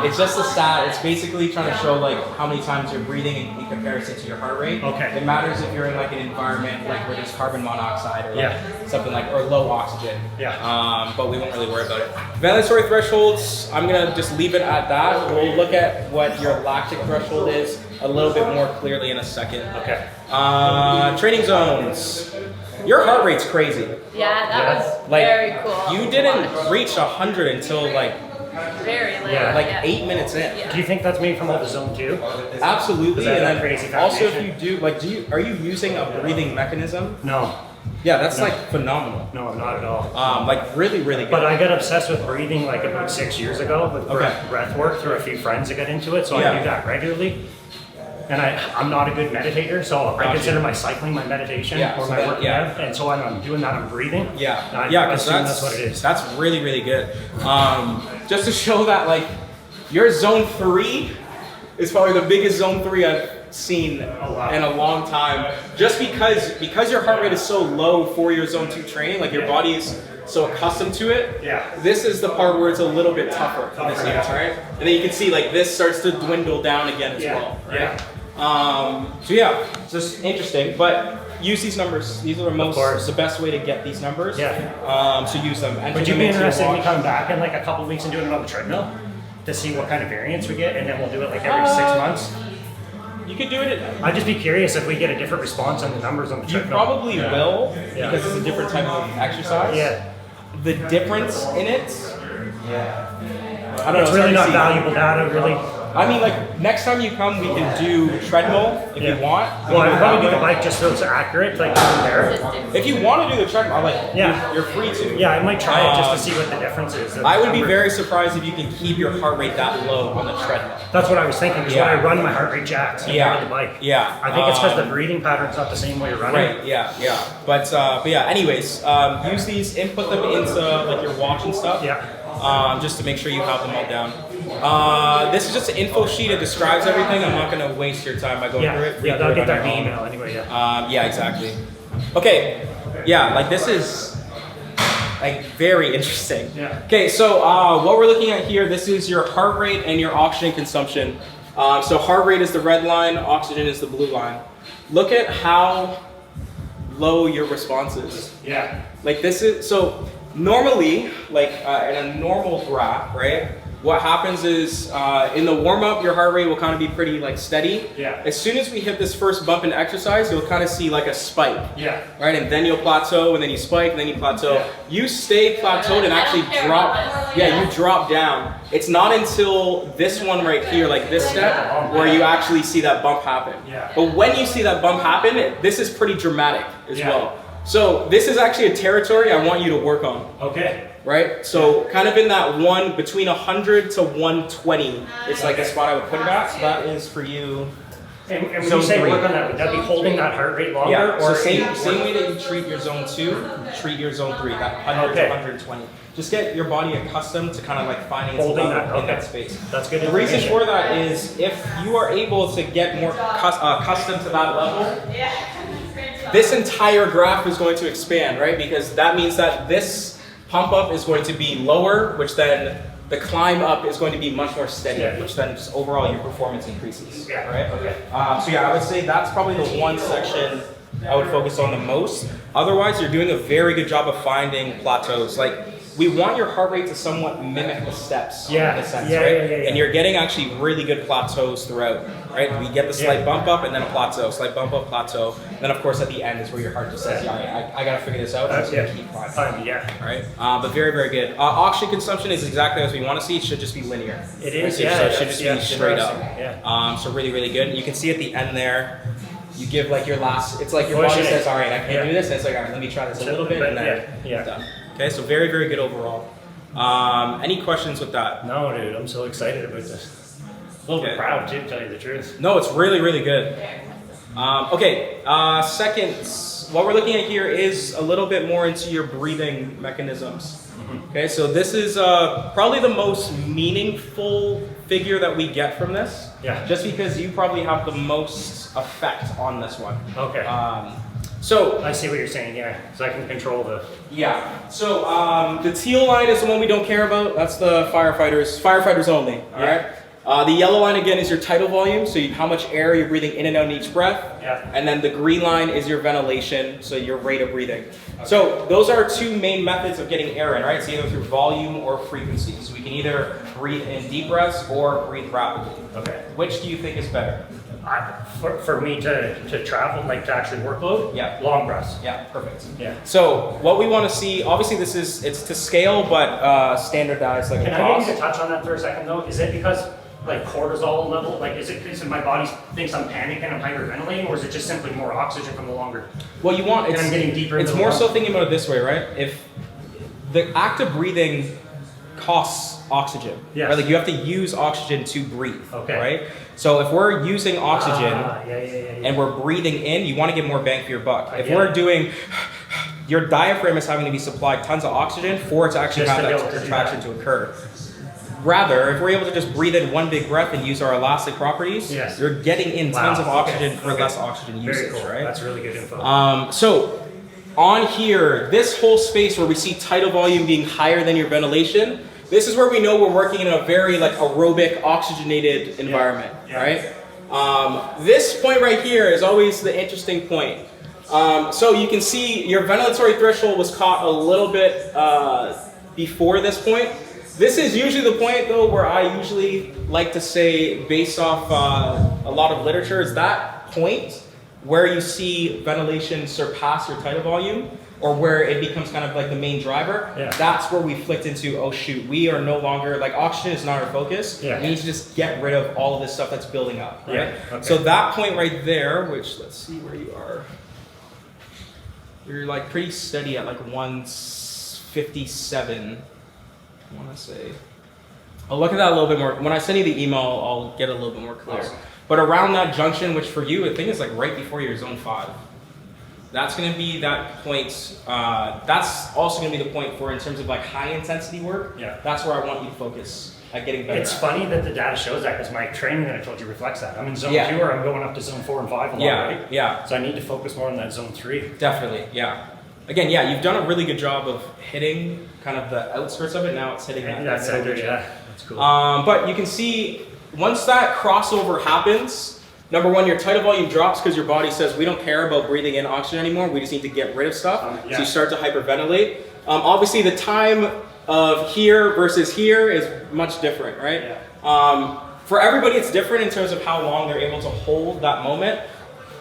It's just a stat. It's basically trying to show like how many times you're breathing in comparison to your heart rate. Okay. It matters if you're in like an environment like where there's carbon monoxide or like something like, or low oxygen. Yeah. But we won't really worry about it. Ventilatory thresholds, I'm gonna just leave it at that. We'll look at what your lactic threshold is a little bit more clearly in a second. Okay. Training zones. Your heart rate's crazy. Yeah, that was Like, very cool. you didn't reach 100 until like Very late. Yeah. 8 minutes in. Yeah. Do you think that's made from all the zone 2? Absolutely. Is that And a then crazy also if foundation? you do like are you using a breathing mechanism? No. Yeah, that's No. like phenomenal. No, not at all. Like really good. But I got obsessed with breathing like about 6 years ago with breath work through a few friends that got into it, so I do that regularly. And I'm not a good meditator, so I consider my cycling my meditation or my working out. And so when I'm doing that, I'm breathing. Because that's what it is. That's really good. Just to show that like your zone 3 is probably the biggest zone 3 I've seen in a long time. Just because your heart rate is so low for your zone 2 training, like your body is so accustomed to it. This is the part where it's a little bit tougher for this unit, right? And then you can see like this starts to dwindle down again as well, right? So yeah, it's just interesting, but use these numbers. These are the best way to get these numbers. So use them. Would you be interested in me coming back in like a couple of weeks and doing it on the treadmill to see what kind of variance we get, and then we'll do it like every 6 months? You could do it. I'd just be curious if we get a different response on the numbers on the You treadmill. probably will, because it's a different type of exercise. The difference in it, I don't know. It's really not valuable data, really. I mean, like, next time you come, we can do treadmill if you want. Well, I'd probably do the bike just so it's accurate, like from there. If you want to do the treadmill, like, you're free to. Yeah, I might try it just to see what the difference is. I would be very surprised if you can keep your heart rate that low on the treadmill. That's what I was thinking, because when I run, my heart rate jacks when I ride the bike. I think it's because the breathing pattern's not the same way you're running. Right, But yeah, anyways, use these, input them into, like, your watch and stuff. Just to make sure you have them all down. This is just an info sheet. It describes everything. I'm not going to waste your time by going through it. Yeah, they'll get that email anyway, yeah, exactly. Okay, like this is like very interesting. Okay, so what we're looking at here, this is your heart rate and your oxygen consumption. So heart rate is the red line, oxygen is the blue line. Look at how low your response is. Like this is, so normally, like in a normal graph, right? what happens is in the warm-up, your heart rate will kind of be pretty like steady. Yeah. As soon as we hit this first bump in exercise, you'll kind of see like a spike. Yeah. Right, and then you'll plateau, and then you spike, and then you plateau. Yeah. You stay plateaued and actually drop. Yeah, you drop down. It's not until this one right here, like this step, where you actually see that bump happen. Yeah. But when you see that bump happen, this is pretty dramatic as Yeah. well. So this is actually a territory I want you to work on. Okay. Right? So kind of in that one, between 100 to 120, it's like a spot I would put it at. So that is for you. And when Zone you say 3. work on that, would that be holding that heart rate longer? Yeah, Or so same way that you treat your zone 2, treat your zone 3, that 100 Okay. to 120. Just get your body accustomed to kind of like finding its Holding level that, in okay. that space. That's good The reason information. for that is if you are able to get more accustomed to that level, this entire graph is going to expand, right? Because that means that this pump up is going to be lower, which then the climb up is going to be much more steady, Yeah. which then just overall your performance increases, Yeah. right? Okay. So yeah, I would say that's probably the one section I would focus on the most. Otherwise, you're doing a very good job of finding plateaus. Like, we want your heart rate to somewhat mimic the steps, Yeah. in a sense, Yeah, right? yeah, yeah. And you're getting actually really good plateaus throughout, right? We get the slight Yeah. bump up and then a plateau, slight bump up, plateau. Then of course at the end is where your heart just says, yeah, I gotta figure this out. I'm just gonna keep climbing. Yeah. Right? But very, very good. Oxygen consumption is exactly as we want to see. It should just be linear. It is, So yeah. it should just be straight up. Yeah. So really, really good. You can see at the end there, you give like your last, it's like your Push body it. says, all right, I can't Yeah. do this. And it's like, all right, let me try this a little bit and then Yeah. done. Okay, so very, very good overall. Any questions with that? No, dude, I'm so excited about this. A little bit Okay. proud too, to tell you the truth. No, it's really, really good. Second, what we're looking at here is a little bit more into your breathing mechanisms. Okay, so this is probably the most meaningful figure that we get from this. Yeah. Just because you probably have the most effect on this one. Okay. So I see what you're saying, yeah. So I can control the. yeah. So the teal line is the one we don't care about. That's the firefighters only. All right. The yellow line again is your tidal volume, so how much air you're breathing in and out in each breath. Yeah. And then the green line is your ventilation, so your rate of breathing. So those are two main methods of getting air in, right? It's either through volume or frequency. So we can either breathe in deep breaths or breathe rapidly. Okay. Which do you think is better? For me to travel, like to actually workload? Yeah. Long breaths. Yeah, perfect. Yeah. So what we want to see, obviously it's to scale, but standardized like Can I across. get you to touch on that for a second though? Is it because like cortisol level, like is it because my body thinks I'm panicking, I'm hyperventilating, or is it just simply more oxygen from the longer? Well, you want And I'm getting deeper It's into the more lung. so thinking about it this way, right? If the act of breathing costs oxygen, Yes. right? Like you have to use oxygen to breathe, Okay. right? So if we're using oxygen Yeah. and we're breathing in, you want to get more bang for your buck. I If get we're it. doing, your diaphragm is having to be supplied tons of oxygen for it to actually Just have to be that able to do contraction that. to occur. Rather, if we're able to just breathe in one big breath and use our elastic properties, Yes. you're getting in tons Wow, of oxygen okay, for okay. less oxygen usage, Very cool. right? That's really good info. So on here, this whole space where we see tidal volume being higher than your ventilation, this is where we know we're working in a very like aerobic, oxygenated environment, Yeah. right? This point right here is always the interesting point. So you can see your ventilatory threshold was caught a little bit before this point. This is usually the point though where I usually like to say, based off a lot of literature, is that point where you see ventilation surpass your tidal volume, or where it becomes kind of like the main driver. Yeah. That's where we flicked into, oh shoot, we are no longer, like oxygen is not our focus. Yeah. We need to just get rid of all of this stuff that's building up, right? Yeah, okay. So that point right there, which let's see where you are. You're like pretty steady at like 157, I want to say. I'll look at that a little bit more. When I send you the email, I'll get a little bit more clear. Awesome. But around that junction, which for you, I think is like right before your zone 5. That's going to be that point. That's also going to be the point for in terms of like high intensity work. Yeah. That's where I want you to focus at getting better. It's at. funny that the data shows that because my training that I told you reflects that. I'm in zone Yeah. 2 or I'm going up to zone 4 and 5 a lot, Yeah, right? yeah. So I need to focus more on that zone 3. Definitely, yeah. Again, yeah, you've done a really good job of hitting kind of the outskirts of it. Now it's hitting that That's middle center, region. yeah. That's cool. But you can see once that crossover happens, number one, your tidal volume drops because your body says we don't care about breathing in oxygen anymore. We just need to get rid of stuff. Yeah. So you start to hyperventilate. Obviously, the time of here versus here is much different, right? For everybody, it's different in terms of how long they're able to hold that moment.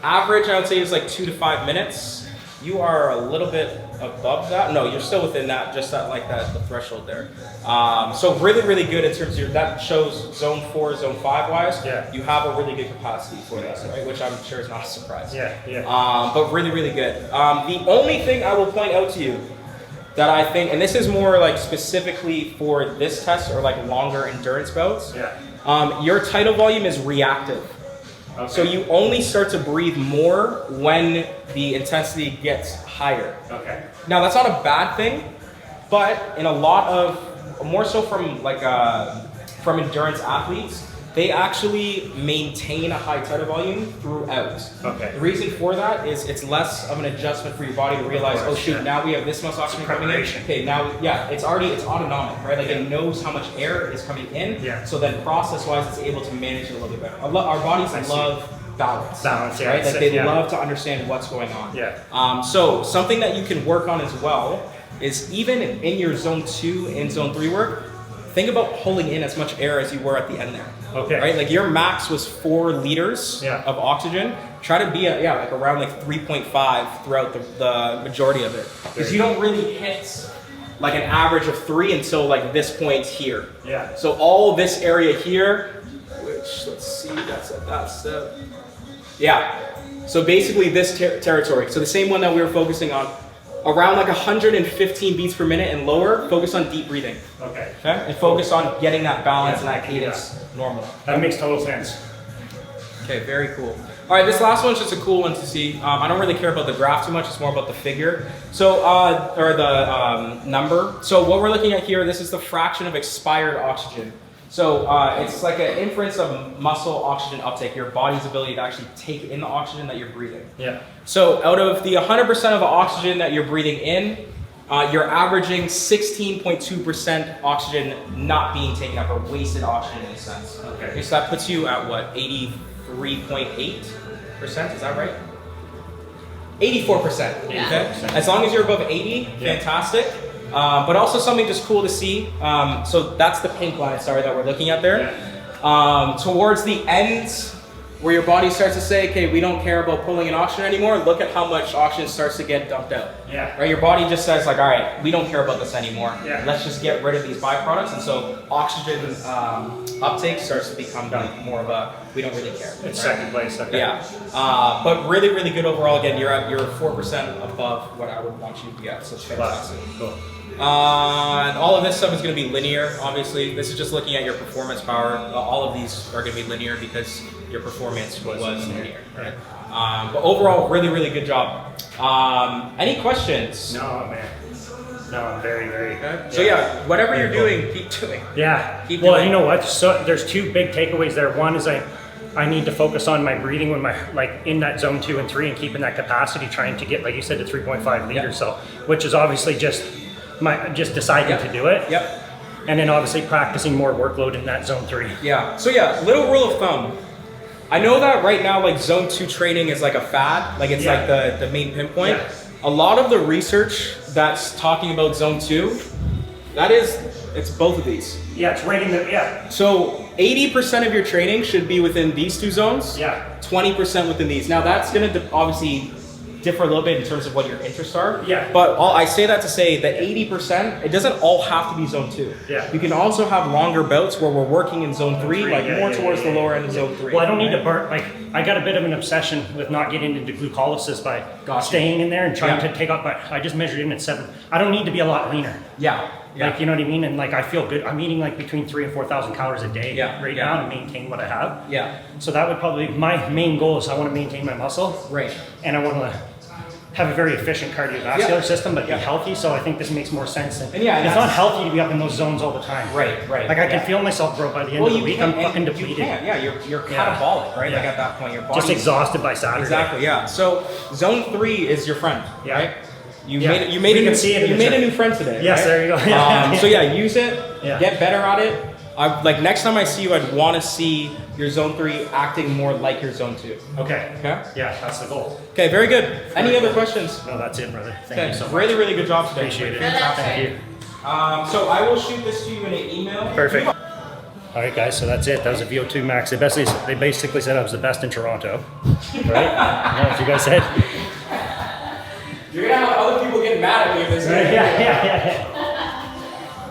Average, I would say, is like 2 to 5 minutes. You are a little bit above that. No, you're still within that, just at like that the threshold there. So really, really good in terms of that shows zone 4, zone 5 wise. Yeah. You have a really good capacity for this, right? Which I'm sure is not a surprise. Yeah. But really, really good. The only thing I will point out to you that I think, and this is more like specifically for this test or like longer endurance bouts. Your tidal volume is reactive. Okay. So you only start to breathe more when the intensity gets higher. Okay. Now that's not a bad thing, but in a lot of, more so from like from endurance athletes, they actually maintain a high tidal volume throughout. Okay. The reason for that is it's less of an adjustment for your body to realize, oh shoot, now we have this much oxygen coming in. Okay, now, it's autonomic, right? Like it knows how much air is coming in. Yeah. So then process-wise, it's able to manage it a little bit better. Our bodies love balance. Balance, yeah. Right? Like they love to understand what's going on. Yeah. So something that you can work on as well is even in your zone 2 and zone 3 work, think about pulling in as much air as you were at the end there. Okay. Right? Like your max was 4 liters of oxygen. Try to be at, like around like 3.5 throughout the majority of it. Because you don't really hit like an average of 3 until like this point here. Yeah. So all this area here, which let's see, that's at that step. Yeah. So basically this territory. So the same one that we were focusing on, around like 115 beats per minute and lower, focus on deep breathing. Okay. And focus on getting that balance and that cadence normal. That makes total sense. Okay, very cool. All right, this last one's just a cool one to see. I don't really care about the graph too much, it's more about the figure. So, or the number. So what we're looking at here, this is the fraction of expired oxygen. So it's like an inference of muscle oxygen uptake, your body's ability to actually take in the oxygen that you're breathing. Yeah. So out of the 100% of the oxygen that you're breathing in, you're averaging 16.2% oxygen not being taken up, or wasted oxygen in a sense. Okay. So that puts you at what, 83.8%, is that right? 84%, Yeah. okay? As long as you're above 80, fantastic. But also something just cool to see. So that's the pink line, sorry, that we're looking at there. Towards the end, where your body starts to say, okay, we don't care about pulling in oxygen anymore, look at how much oxygen starts to get dumped out. Yeah. Right? Your body just says like, all right, we don't care about this anymore. Yeah. Let's just get rid of these byproducts. And so oxygen uptake starts to become like more of a, we don't really care. It's second place, okay. Yeah. But really, really good overall. Again, you're 4% above what I would want you to get. So it's fantastic. Cool. And all of this stuff is going to be linear, obviously. This is just looking at your performance power. All of these are going to be linear because your performance was linear. Right? But overall, really, really good job. Any questions? No, man. No, I'm very, very. Okay. So yeah, whatever you're doing, keep doing. Yeah. Keep Well, doing. you know what? So there's 2 big takeaways there. One is I need to focus on my breathing when in that zone 2 and 3 and keeping that capacity, trying to get, like you said, to 3.5 liters. So, which is obviously just deciding to do it. Yep. And then obviously practicing more workload in that zone 3. Yeah. So yeah, little rule of thumb. I know that right now, like zone 2 training is like a fad, like it's like the main pinpoint. Yeah. A lot of the research that's talking about zone 2, it's both of these. Yeah, it's right in the, So 80% of your training should be within these 2 zones. Yeah. 20% within these. Now that's going to obviously differ a little bit in terms of what your interests are. Yeah. But I say that to say that 80%, it doesn't all have to be zone 2. Yeah. You can also have longer bouts where we're working in zone 3, like more towards the lower end of zone 3. Well, I don't need to burn, I got a bit of an obsession with not getting into glucolysis by staying in there and trying to take up, but I just measured in at 7. I don't need to be a lot leaner. Yeah. Like, you know what I mean? And like, I feel good. I'm eating like between 3,000 and 4,000 calories a day now to maintain what I have. Yeah. So that would probably, my main goal is I want to maintain my muscle. Right. And I want to have a very efficient cardiovascular system, but be healthy. So I think this makes more sense. And it's not healthy to be up in those zones all the time. Right. Like I can feel myself, bro, by the end of the week. I'm fucking depleted. You're catabolic, right? Like at that point, your body just exhausted by Saturday. Exactly. Yeah. So zone 3 is your friend, right? You made a new friend today. Yes, right? there you go. So yeah, use it. Yeah. Get better at it. Like next time I see you, I'd want to see your zone 3 acting more like your zone 2. Okay. Okay. Yeah, that's the goal. Okay. Very good. Any other questions? No, that's it, brother. Thank you so much. Really, really good job today. Appreciate it. No, that's Thank right. you. So I will shoot this to you in an email. Perfect. All right, guys, so that's it. That was a VO2 max. They basically said I was the best in Toronto, right? That's what you guys said. You're gonna have other people getting mad at me if they say Yeah.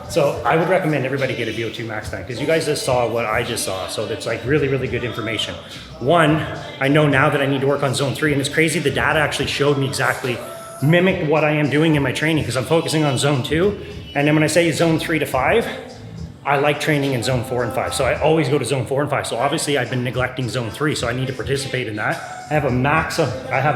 So I would recommend everybody get a VO2 max tank because you guys just saw what I just saw. So it's like really, really good information. One, I know now that I need to work on zone 3, and it's crazy. The data actually showed me exactly, mimicked what I am doing in my training because I'm focusing on zone 2. And then when I say zone 3 to 5, I like training in zone 4 and 5. So I always go to zone 4 and 5. So obviously I've been neglecting zone 3. So I need to participate in that. I have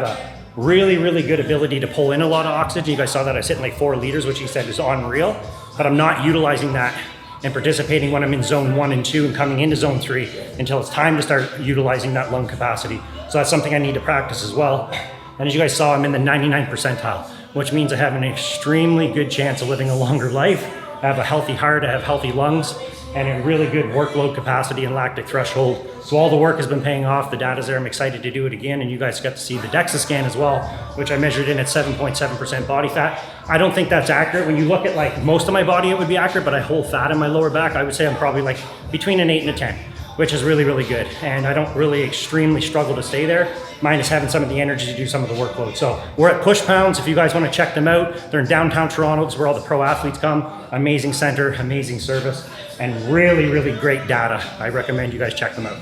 a really, really good ability to pull in a lot of oxygen. You guys saw that I was hitting like 4 liters, which he said is unreal, but I'm not utilizing that and participating when I'm in zone 1 and 2 and coming into zone 3 until it's time to start utilizing that lung capacity. So that's something I need to practice as well. And as you guys saw, I'm in the 99 percentile, which means I have an extremely good chance of living a longer life. I have a healthy heart, I have healthy lungs, and a really good workload capacity and lactic threshold. So all the work has been paying off. The data's there. I'm excited to do it again. And you guys got to see the Dexa scan as well, which I measured in at 7.7% body fat. I don't think that's accurate. When you look at like most of my body, it would be accurate, but I hold fat in my lower back. I would say I'm probably like between an 8 and a 10, which is really, really good. And I don't really extremely struggle to stay there. Mine is having some of the energy to do some of the workload. So we're at PushPounds. If you guys want to check them out, they're in downtown Toronto. It's where all the pro athletes come. Amazing center, amazing service, and really, really great data. I recommend you guys check them out.